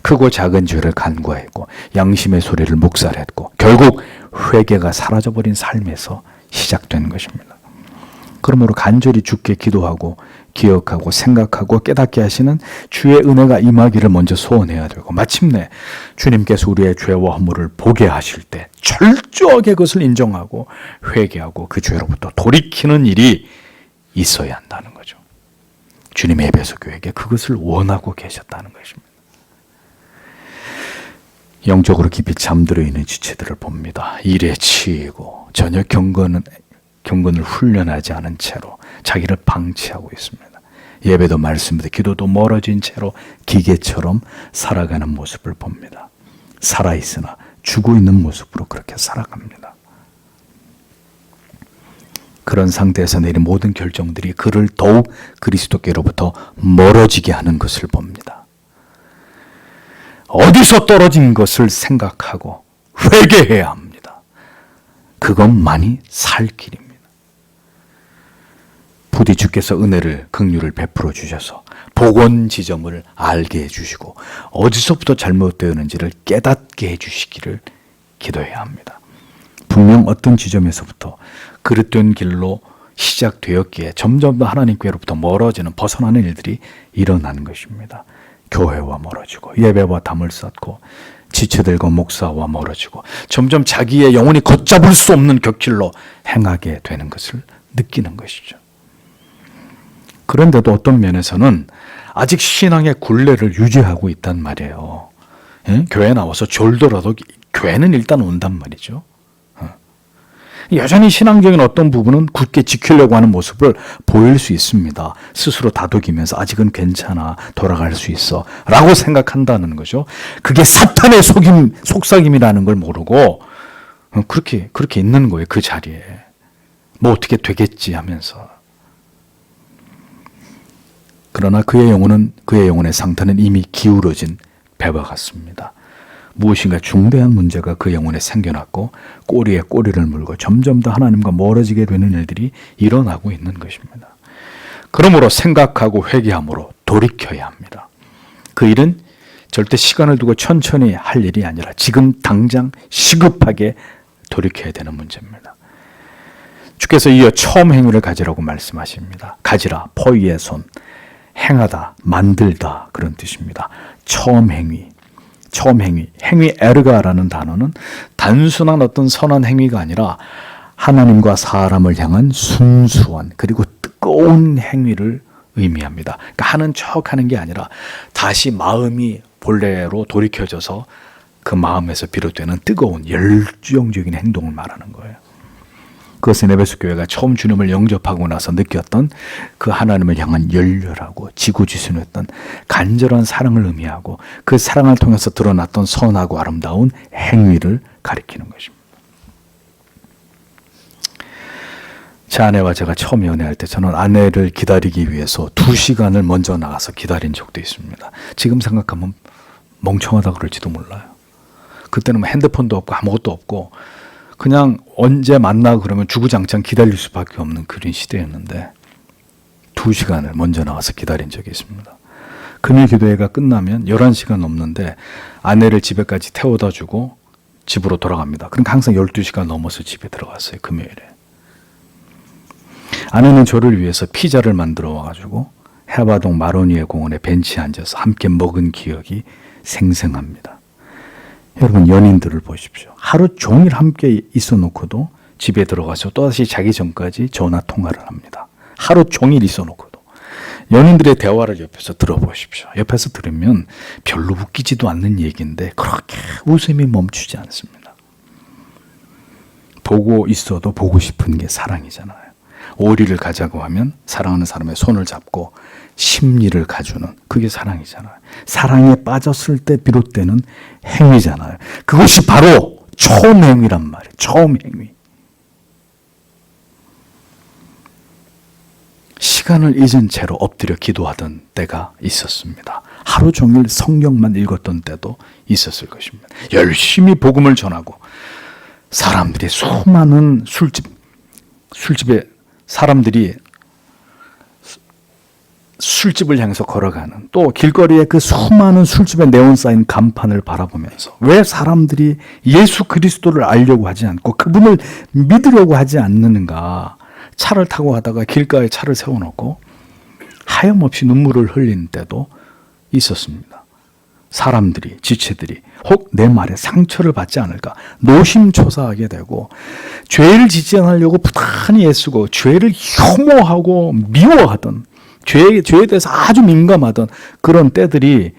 [SPEAKER 1] 크고 작은 죄를 간구했고 양심의 소리를 묵살했고 결국 회개가 사라져버린 삶에서 시작된 것입니다. 그러므로 간절히 주께 기도하고 기억하고 생각하고 깨닫게 하시는 주의 은혜가 임하기를 먼저 소원해야 되고, 마침내 주님께서 우리의 죄와 허물을 보게 하실 때 철저하게 그것을 인정하고 회개하고 그 죄로부터 돌이키는 일이 있어야 한다는 거죠. 주님의 에베소 교회에게 그것을 원하고 계셨다는 것입니다. 영적으로 깊이 잠들어 있는 지체들을 봅니다. 일에 치이고 전혀 경건을 훈련하지 않은 채로 자기를 방치하고 있습니다. 예배도 말씀도 기도도 멀어진 채로 기계처럼 살아가는 모습을 봅니다. 살아있으나 죽어 있는 모습으로 그렇게 살아갑니다. 그런 상태에서 내린 모든 결정들이 그를 더욱 그리스도께로부터 멀어지게 하는 것을 봅니다. 어디서 떨어진 것을 생각하고 회개해야 합니다. 그것만이 살 길입니다. 부디 주께서 은혜를 긍휼을 베풀어 주셔서 복원 지점을 알게 해주시고 어디서부터 잘못되었는지를 깨닫게 해주시기를 기도해야 합니다. 분명 어떤 지점에서부터 그릇된 길로 시작되었기에 점점 더 하나님께로부터 멀어지는 벗어나는 일들이 일어나는 것입니다. 교회와 멀어지고 예배와 담을 쌓고 지체들과 목사와 멀어지고 점점 자기의 영혼이 걷잡을 수 없는 격길로 행하게 되는 것을 느끼는 것이죠. 그런데도 어떤 면에서는 아직 신앙의 굴레를 유지하고 있단 말이에요. 교회 나와서 졸더라도 교회는 일단 온단 말이죠. 여전히 신앙적인 어떤 부분은 굳게 지키려고 하는 모습을 보일 수 있습니다. 스스로 다독이면서 아직은 괜찮아, 돌아갈 수 있어 라고 생각한다는 거죠. 그게 사탄의 속삭임이라는 걸 모르고 그렇게 있는 거예요. 그 자리에 뭐 어떻게 되겠지 하면서. 그러나 그의 영혼의 상태는 이미 기울어진 배와 같습니다. 무엇인가 중대한 문제가 그 영혼에 생겨났고 꼬리에 꼬리를 물고 점점 더 하나님과 멀어지게 되는 일들이 일어나고 있는 것입니다. 그러므로 생각하고 회개함으로 돌이켜야 합니다. 그 일은 절대 시간을 두고 천천히 할 일이 아니라 지금 당장 시급하게 돌이켜야 되는 문제입니다. 주께서 이어 처음 행위를 가지라고 말씀하십니다. 가지라, 포이의 손, 행하다, 만들다 그런 뜻입니다. 처음 행위, 행위 에르가라는 단어는 단순한 어떤 선한 행위가 아니라 하나님과 사람을 향한 순수한 그리고 뜨거운 행위를 의미합니다. 그러니까 하는 척하는 게 아니라 다시 마음이 본래로 돌이켜져서 그 마음에서 비롯되는 뜨거운 열정적인 행동을 말하는 거예요. 그것은 에베소 교회가 처음 주님을 영접하고 나서 느꼈던 그 하나님을 향한 열렬하고 지고지순했던 간절한 사랑을 의미하고 그 사랑을 통해서 드러났던 선하고 아름다운 행위를 가리키는 것입니다. 제 아내와 제가 처음 연애할 때 저는 아내를 기다리기 위해서 2시간을 먼저 나가서 기다린 적도 있습니다. 지금 생각하면 멍청하다 그럴지도 몰라요. 그때는 뭐 핸드폰도 없고 아무것도 없고 그냥 언제 만나 그러면 주구장창 기다릴 수밖에 없는 그런 시대였는데 2시간을 먼저 나와서 기다린 적이 있습니다. 금요 기도회가 끝나면 11시간 넘는데 아내를 집에까지 태워다 주고 집으로 돌아갑니다. 그러니까 항상 12시간 넘어서 집에 들어갔어요. 금요일에. 아내는 저를 위해서 피자를 만들어 와가지고 해화동 마로니에 공원에 벤치에 앉아서 함께 먹은 기억이 생생합니다. 여러분 연인들을 보십시오. 하루 종일 함께 있어 놓고도 집에 들어가서 또다시 자기 전까지 전화 통화를 합니다. 하루 종일 있어 놓고도. 연인들의 대화를 옆에서 들어보십시오. 옆에서 들으면 별로 웃기지도 않는 얘기인데 그렇게 웃음이 멈추지 않습니다. 보고 있어도 보고 싶은 게 사랑이잖아요. 오리를 가자고 하면 사랑하는 사람의 손을 잡고 심리를 가주는 그게 사랑이잖아요. 사랑에 빠졌을 때 비롯되는 행위잖아요. 그것이 바로 처음 행위란 말이에요. 처음 행위. 시간을 잊은 채로 엎드려 기도하던 때가 있었습니다. 하루 종일 성경만 읽었던 때도 있었을 것입니다. 열심히 복음을 전하고 사람들이 수많은 술집에 사람들이 술집을 향해서 걸어가는, 또 길거리에 그 수많은 술집에 네온사인 간판을 바라보면서 왜 사람들이 예수 그리스도를 알려고 하지 않고 그분을 믿으려고 하지 않는가. 차를 타고 가다가 길가에 차를 세워놓고 하염없이 눈물을 흘리는 때도 있었습니다. 사람들이, 지체들이 혹 내 말에 상처를 받지 않을까 노심초사하게 되고, 죄를 짓지 않으려고 부단히 애쓰고 죄를 혐오하고 미워하던, 죄에 대해서 아주 민감하던 그런 때들이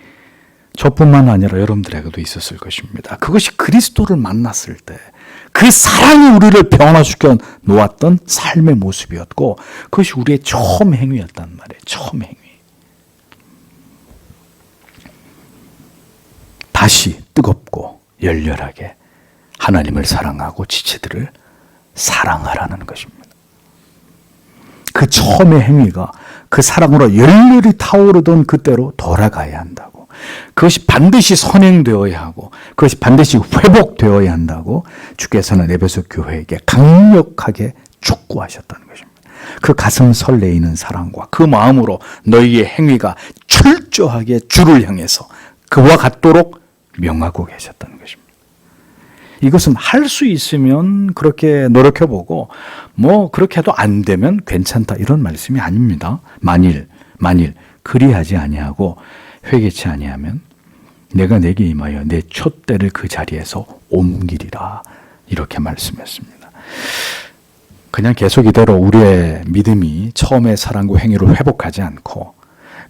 [SPEAKER 1] 저뿐만 아니라 여러분들에게도 있었을 것입니다. 그것이 그리스도를 만났을 때 그 사랑이 우리를 변화시켜 놓았던 삶의 모습이었고, 그것이 우리의 처음 행위였단 말이에요. 처음 행위. 다시 뜨겁고 열렬하게 하나님을 사랑하고 지체들을 사랑하라는 것입니다. 그 처음의 행위가 그 사랑으로 열렬히 타오르던 그때로 돌아가야 한다고. 그것이 반드시 선행되어야 하고 그것이 반드시 회복되어야 한다고 주께서는 에베소 교회에게 강력하게 촉구하셨다는 것입니다. 그 가슴 설레이는 사랑과 그 마음으로 너희의 행위가 철저하게 주를 향해서 그와 같도록 명하고 계셨다는 것입니다. 이것은 할 수 있으면 그렇게 노력해보고 뭐 그렇게 해도 안 되면 괜찮다 이런 말씀이 아닙니다. 만일 그리하지 아니하고 회개치 아니하면 내가 내게 임하여 내 촛대를 그 자리에서 옮기리라 이렇게 말씀했습니다. 그냥 계속 이대로 우리의 믿음이 처음의 사랑과 행위를 회복하지 않고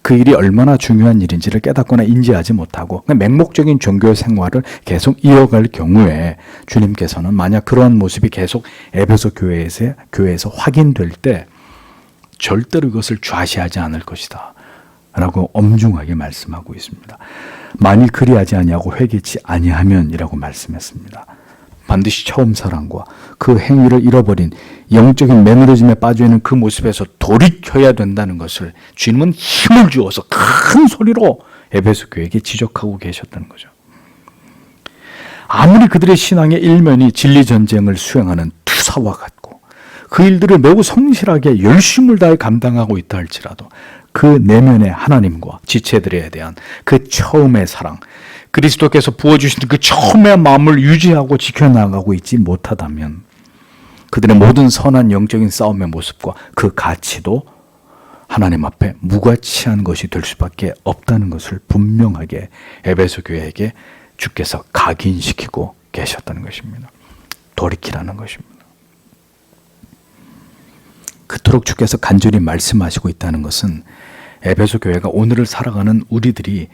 [SPEAKER 1] 그 일이 얼마나 중요한 일인지를 깨닫거나 인지하지 못하고 맹목적인 종교 생활을 계속 이어갈 경우에 주님께서는 만약 그러한 모습이 계속 에베소 교회에서 확인될 때 절대로 이것을 좌시하지 않을 것이다 라고 엄중하게 말씀하고 있습니다. 만일 그리하지 아니하고 회개치 아니하면이라고 말씀했습니다. 반드시 처음 사랑과 그 행위를 잃어버린 영적인 매너리즘에 빠져있는 그 모습에서 돌이켜야 된다는 것을 주님은 힘을 주어서 큰 소리로 에베소 교회에게 지적하고 계셨다는 거죠. 아무리 그들의 신앙의 일면이 진리 전쟁을 수행하는 투사와 같고 그 일들을 매우 성실하게 열심을 다해 감당하고 있다 할지라도 그 내면의 하나님과 지체들에 대한 그 처음의 사랑, 그리스도께서 부어주신 그 처음의 마음을 유지하고 지켜나가고 있지 못하다면 그들의 모든 선한 영적인 싸움의 모습과 그 가치도 하나님 앞에 무가치한 것이 될 수밖에 없다는 것을 분명하게 에베소 교회에게 주께서 각인시키고 계셨다는 것입니다. 돌이키라는 것입니다. 그토록 주께서 간절히 말씀하시고 있다는 것은 에베소 교회가 오늘을 살아가는 우리들이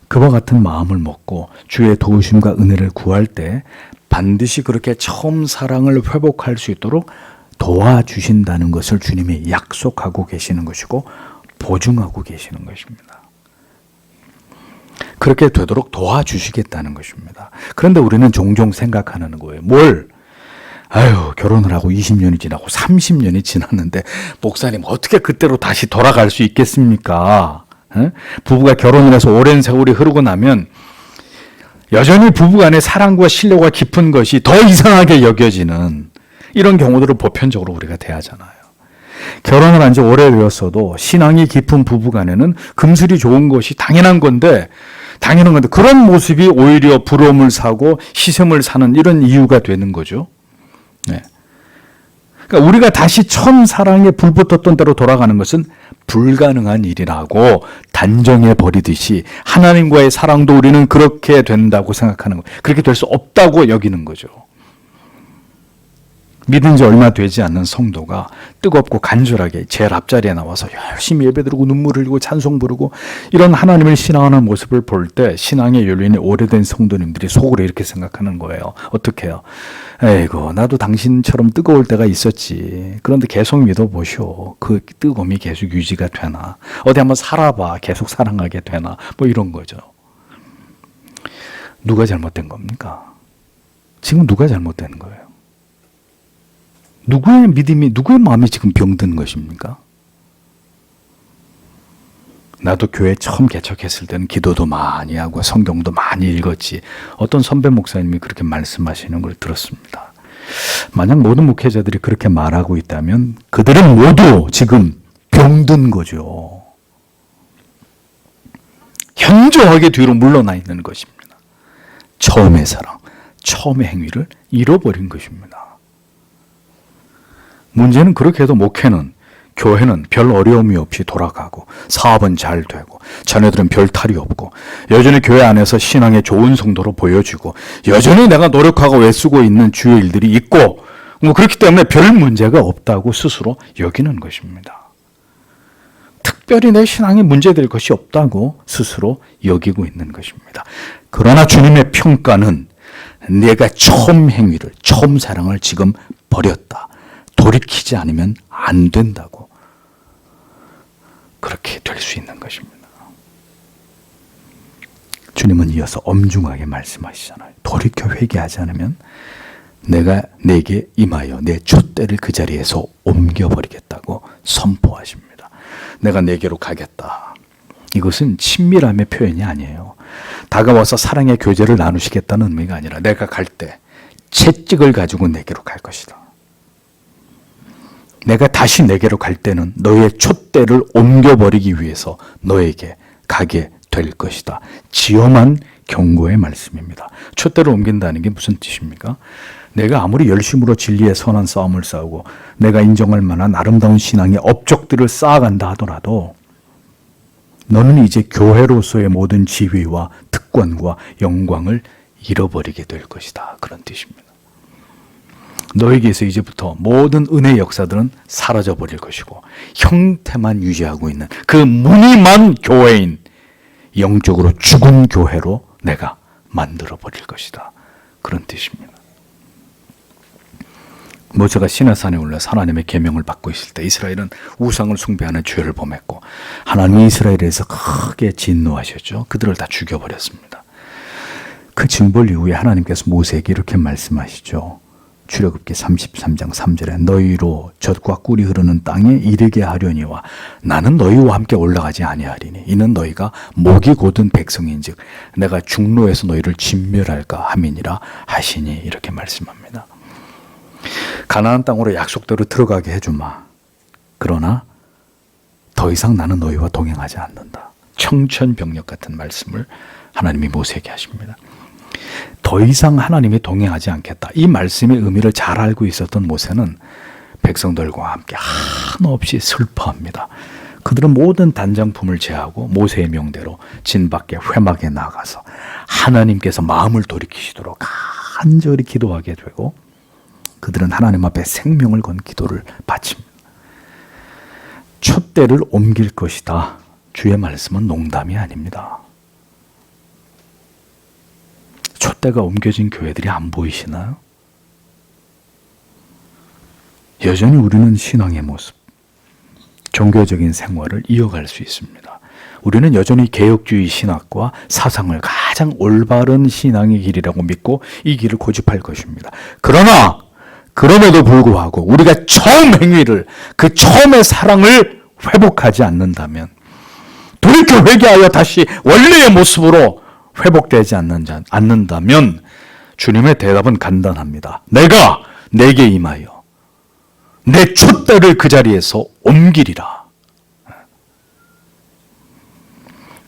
[SPEAKER 1] 그와 같은 마음을 먹고 주의 도우심과 은혜를 구할 때 반드시 그렇게 처음 사랑을 회복할 수 있도록 도와주신다는 것을 주님이 약속하고 계시는 것이고 보증하고 계시는 것입니다. 그렇게 되도록 도와주시겠다는 것입니다. 그런데 우리는 종종 생각하는 거예요. 결혼을 하고 20년이 지나고 30년이 지났는데 목사님 어떻게 그때로 다시 돌아갈 수 있겠습니까? 부부가 결혼을 해서 오랜 세월이 흐르고 나면 여전히 부부간의 사랑과 신뢰가 깊은 것이 더 이상하게 여겨지는 이런 경우들을 보편적으로 우리가 대하잖아요. 결혼을 한 지 오래되었어도 신앙이 깊은 부부간에는 금슬이 좋은 것이 당연한 건데 그런 모습이 오히려 부러움을 사고 희생을 사는 이런 이유가 되는 거죠. 네. 그러니까 우리가 다시 처음 사랑에 불 붙었던 대로 돌아가는 것은 불가능한 일이라고 단정해 버리듯이 하나님과의 사랑도 우리는 그렇게 된다고 생각하는 거예요. 그렇게 될 수 없다고 여기는 거죠. 믿은 지 얼마 되지 않는 성도가 뜨겁고 간절하게 제일 앞자리에 나와서 열심히 예배드리고 눈물 흘리고 찬송 부르고 이런 하나님을 신앙하는 모습을 볼 때 신앙의 연륜이 오래된 성도님들이 속으로 이렇게 생각하는 거예요. 어떻게 해요? 에이고 나도 당신처럼 뜨거울 때가 있었지. 그런데 계속 믿어보시오. 그 뜨거움이 계속 유지가 되나. 어디 한번 살아봐. 계속 사랑하게 되나. 이런 거죠. 누가 잘못된 겁니까? 지금 누가 잘못된 거예요? 누구의 믿음이, 누구의 마음이 지금 병든 것입니까? 나도 교회 처음 개척했을 때는 기도도 많이 하고 성경도 많이 읽었지. 어떤 선배 목사님이 그렇게 말씀하시는 걸 들었습니다. 만약 모든 목회자들이 그렇게 말하고 있다면 그들은 모두 지금 병든 거죠. 현저하게 뒤로 물러나 있는 것입니다. 처음의 사랑, 처음의 행위를 잃어버린 것입니다. 문제는 그렇게 해도 목회는, 교회는 별 어려움이 없이 돌아가고 사업은 잘 되고 자녀들은 별 탈이 없고 여전히 교회 안에서 신앙의 좋은 성도로 보여지고 여전히 내가 노력하고 애쓰고 있는 주의 일들이 있고 그렇기 때문에 별 문제가 없다고 스스로 여기는 것입니다. 특별히 내 신앙에 문제될 것이 없다고 스스로 여기고 있는 것입니다. 그러나 주님의 평가는 내가 처음 행위를, 처음 사랑을 지금 버렸다. 돌이키지 않으면 안 된다고. 그렇게 될 수 있는 것입니다. 주님은 이어서 엄중하게 말씀하시잖아요. 돌이켜 회개하지 않으면 내가 내게 임하여 내 촛대를 그 자리에서 옮겨버리겠다고 선포하십니다. 내가 내게로 가겠다. 이것은 친밀함의 표현이 아니에요. 다가와서 사랑의 교제를 나누시겠다는 의미가 아니라 내가 갈 때 채찍을 가지고 내게로 갈 것이다. 내가 다시 내게로 갈 때는 너의 촛대를 옮겨버리기 위해서 너에게 가게 될 것이다. 지엄한 경고의 말씀입니다. 촛대를 옮긴다는 게 무슨 뜻입니까? 내가 아무리 열심으로 진리의 선한 싸움을 싸우고 내가 인정할 만한 아름다운 신앙의 업적들을 쌓아간다 하더라도 너는 이제 교회로서의 모든 지위와 특권과 영광을 잃어버리게 될 것이다. 그런 뜻입니다. 너에게서 이제부터 모든 은혜의 역사들은 사라져버릴 것이고 형태만 유지하고 있는 그 무늬만 교회인 영적으로 죽은 교회로 내가 만들어버릴 것이다. 그런 뜻입니다. 모세가 시내산에 올라서 하나님의 계명을 받고 있을 때 이스라엘은 우상을 숭배하는 죄를 범했고 하나님이 이스라엘에서 크게 진노하셨죠. 그들을 다 죽여버렸습니다. 그 징벌 이후에 하나님께서 모세에게 이렇게 말씀하시죠. 출애굽기 33장 3절에 너희로 젖과 꿀이 흐르는 땅에 이르게 하려니와 나는 너희와 함께 올라가지 아니하리니 이는 너희가 목이 곧은 백성인즉 내가 중로에서 너희를 진멸할까 함이니라 하시니 이렇게 말씀합니다. 가나안 땅으로 약속대로 들어가게 해주마. 그러나 더 이상 나는 너희와 동행하지 않는다. 청천벽력 같은 말씀을 하나님이 모세에게 하십니다. 더 이상 하나님이 동행하지 않겠다. 이 말씀의 의미를 잘 알고 있었던 모세는 백성들과 함께 한없이 슬퍼합니다. 그들은 모든 단장품을 제하고 모세의 명대로 진 밖에 회막에 나가서 하나님께서 마음을 돌이키시도록 간절히 기도하게 되고 그들은 하나님 앞에 생명을 건 기도를 바칩니다. 촛대를 옮길 것이다. 주의 말씀은 농담이 아닙니다. 촛대가 옮겨진 교회들이 안 보이시나요? 여전히 우리는 신앙의 모습, 종교적인 생활을 이어갈 수 있습니다. 우리는 여전히 개혁주의 신학과 사상을 가장 올바른 신앙의 길이라고 믿고 이 길을 고집할 것입니다. 그러나 그럼에도 불구하고 우리가 처음 행위를, 그 처음의 사랑을 회복하지 않는다면, 돌이켜 회개하여 다시 원래의 모습으로 회복되지 않는다면 주님의 대답은 간단합니다. 내가 내게 임하여 내 촛대를 그 자리에서 옮기리라.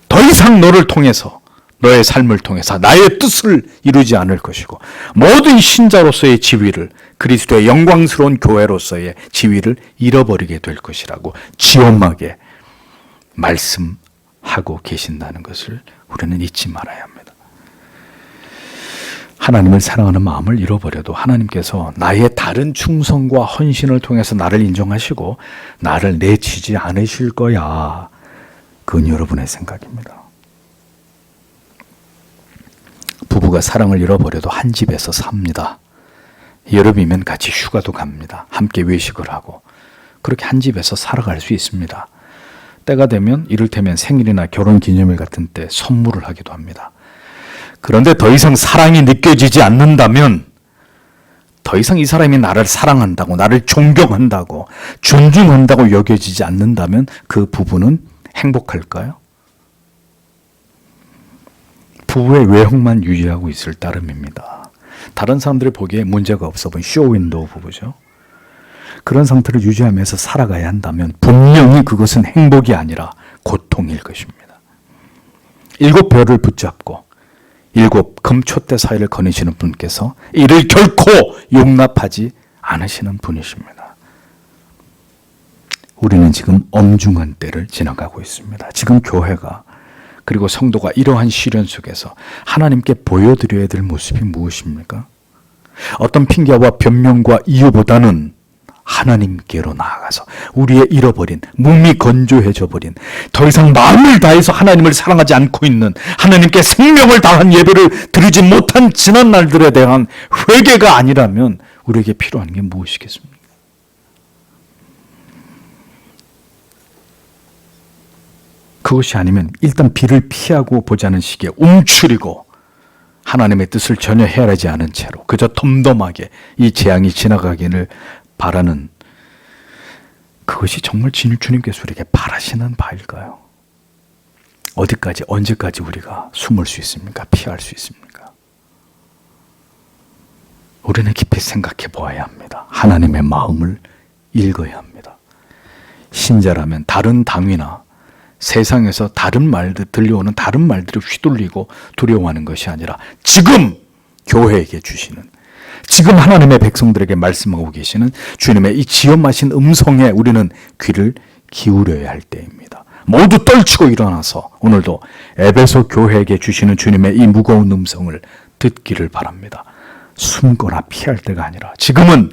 [SPEAKER 1] 더 이상 너를 통해서, 너의 삶을 통해서 나의 뜻을 이루지 않을 것이고 모든 신자로서의 지위를, 그리스도의 영광스러운 교회로서의 지위를 잃어버리게 될 것이라고 지엄하게 말씀하고 계신다는 것을 우리는 잊지 말아야 합니다. 하나님을 사랑하는 마음을 잃어버려도 하나님께서 나의 다른 충성과 헌신을 통해서 나를 인정하시고 나를 내치지 않으실 거야. 그건 여러분의 생각입니다. 부부가 사랑을 잃어버려도 한 집에서 삽니다. 여름이면 같이 휴가도 갑니다. 함께 외식을 하고 그렇게 한 집에서 살아갈 수 있습니다. 때가 되면 이를테면 생일이나 결혼기념일 같은 때 선물을 하기도 합니다. 그런데 더 이상 사랑이 느껴지지 않는다면, 더 이상 이 사람이 나를 사랑한다고, 나를 존경한다고, 존중한다고 여겨지지 않는다면 그 부부는 행복할까요? 부부의 외형만 유지하고 있을 따름입니다. 다른 사람들이 보기에 문제가 없어 보이는 쇼윈도우 부부죠. 그런 상태를 유지하면서 살아가야 한다면 분명히 그것은 행복이 아니라 고통일 것입니다. 일곱 별을 붙잡고 일곱 금촛대 사이를 거니시는 분께서 이를 결코 용납하지 않으시는 분이십니다. 우리는 지금 엄중한 때를 지나가고 있습니다. 지금 교회가 그리고 성도가 이러한 시련 속에서 하나님께 보여드려야 될 모습이 무엇입니까? 어떤 핑계와 변명과 이유보다는 하나님께로 나아가서 우리의 잃어버린, 몸이 건조해져 버린, 더 이상 마음을 다해서 하나님을 사랑하지 않고 있는, 하나님께 생명을 다한 예배를 드리지 못한 지난 날들에 대한 회개가 아니라면 우리에게 필요한 게 무엇이겠습니까? 그것이 아니면 일단 비를 피하고 보자는 식의 움츠리고 하나님의 뜻을 전혀 헤아리지 않은 채로 그저 덤덤하게 이 재앙이 지나가기를 바라는, 그것이 정말 주님께서 우리에게 바라시는 바일까요? 어디까지, 언제까지 우리가 숨을 수 있습니까? 피할 수 있습니까? 우리는 깊이 생각해 보아야 합니다. 하나님의 마음을 읽어야 합니다. 신자라면 다른 당위나 세상에서 다른 말들, 들려오는 다른 말들을 휘둘리고 두려워하는 것이 아니라 지금 교회에게 주시는, 지금 하나님의 백성들에게 말씀하고 계시는 주님의 이 지엄하신 음성에 우리는 귀를 기울여야 할 때입니다. 모두 떨치고 일어나서 오늘도 에베소 교회에게 주시는 주님의 이 무거운 음성을 듣기를 바랍니다. 숨거나 피할 때가 아니라 지금은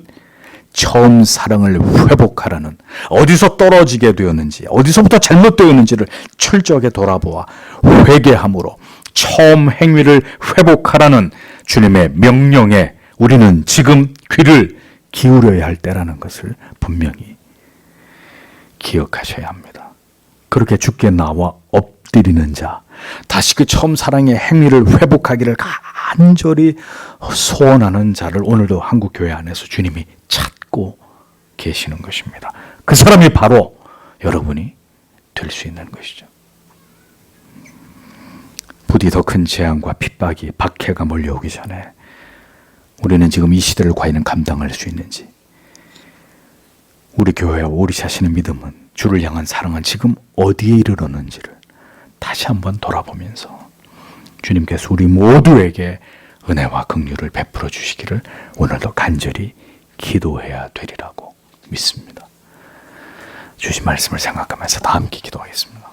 [SPEAKER 1] 처음 사랑을 회복하라는, 어디서 떨어지게 되었는지, 어디서부터 잘못되었는지를 철저하게 돌아보아 회개함으로 처음 행위를 회복하라는 주님의 명령에 우리는 지금 귀를 기울여야 할 때라는 것을 분명히 기억하셔야 합니다. 그렇게 주께 나와 엎드리는 자, 다시 그 처음 사랑의 행위를 회복하기를 간절히 소원하는 자를 오늘도 한국교회 안에서 주님이 찾고 계시는 것입니다. 그 사람이 바로 여러분이 될 수 있는 것이죠. 부디 더 큰 재앙과 핍박이, 박해가 몰려오기 전에 우리는 지금 이 시대를 과연 감당할 수 있는지, 우리 교회와 우리 자신의 믿음은, 주를 향한 사랑은 지금 어디에 이르렀는지를 다시 한번 돌아보면서 주님께서 우리 모두에게 은혜와 긍휼을 베풀어 주시기를 오늘도 간절히 기도해야 되리라고 믿습니다. 주신 말씀을 생각하면서 다 함께 기도하겠습니다.